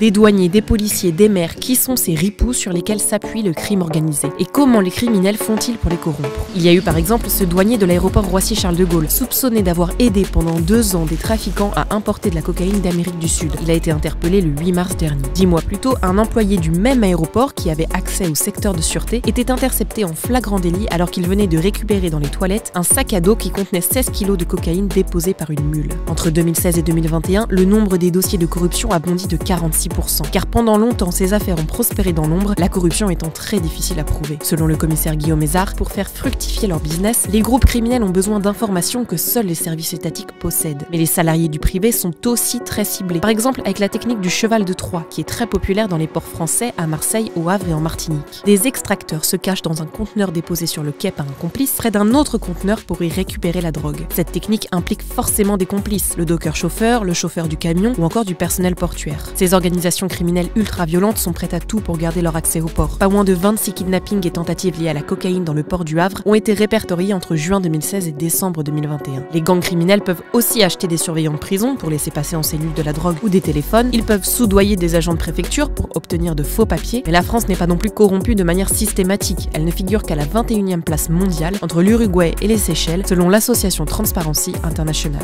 Des douaniers, des policiers, des maires, qui sont ces ripoux sur lesquels s'appuie le crime organisé? Et comment les criminels font-ils pour les corrompre? Il y a eu par exemple ce douanier de l'aéroport Roissy-Charles de Gaulle, soupçonné d'avoir aidé pendant 2 ans des trafiquants à importer de la cocaïne d'Amérique du Sud. Il a été interpellé le 8 mars dernier. 10 mois plus tôt, un employé du même aéroport qui avait accès au secteur de sûreté était intercepté en flagrant délit alors qu'il venait de récupérer dans les toilettes un sac à dos qui contenait 16 kilos de cocaïne déposé par une mule. Entre 2016 et 2021, le nombre des dossiers de corruption a bondi de 46%. Car pendant longtemps, ces affaires ont prospéré dans l'ombre, la corruption étant très difficile à prouver. Selon le commissaire Guillaume Mézard, pour faire fructifier leur business, les groupes criminels ont besoin d'informations que seuls les services étatiques possèdent. Mais les salariés du privé sont aussi très ciblés. Par exemple, avec la technique du cheval de Troie, qui est très populaire dans les ports français, à Marseille, au Havre et en Martinique. Des extracteurs se cachent dans un conteneur déposé sur le quai par un complice, près d'un autre conteneur pour y récupérer la drogue. Cette technique implique forcément des complices, le docker-chauffeur, le chauffeur du camion ou encore du personnel portuaire. Ces organisations criminelles ultra-violentes sont prêtes à tout pour garder leur accès au port. Pas moins de 26 kidnappings et tentatives liées à la cocaïne dans le port du Havre ont été répertoriés entre juin 2016 et décembre 2021. Les gangs criminels peuvent aussi acheter des surveillants de prison pour laisser passer en cellule de la drogue ou des téléphones. Ils peuvent soudoyer des agents de préfecture pour obtenir de faux papiers. Mais la France n'est pas non plus corrompue de manière systématique. Elle ne figure qu'à la 21e place mondiale entre l'Uruguay et les Seychelles, selon l'association Transparency International.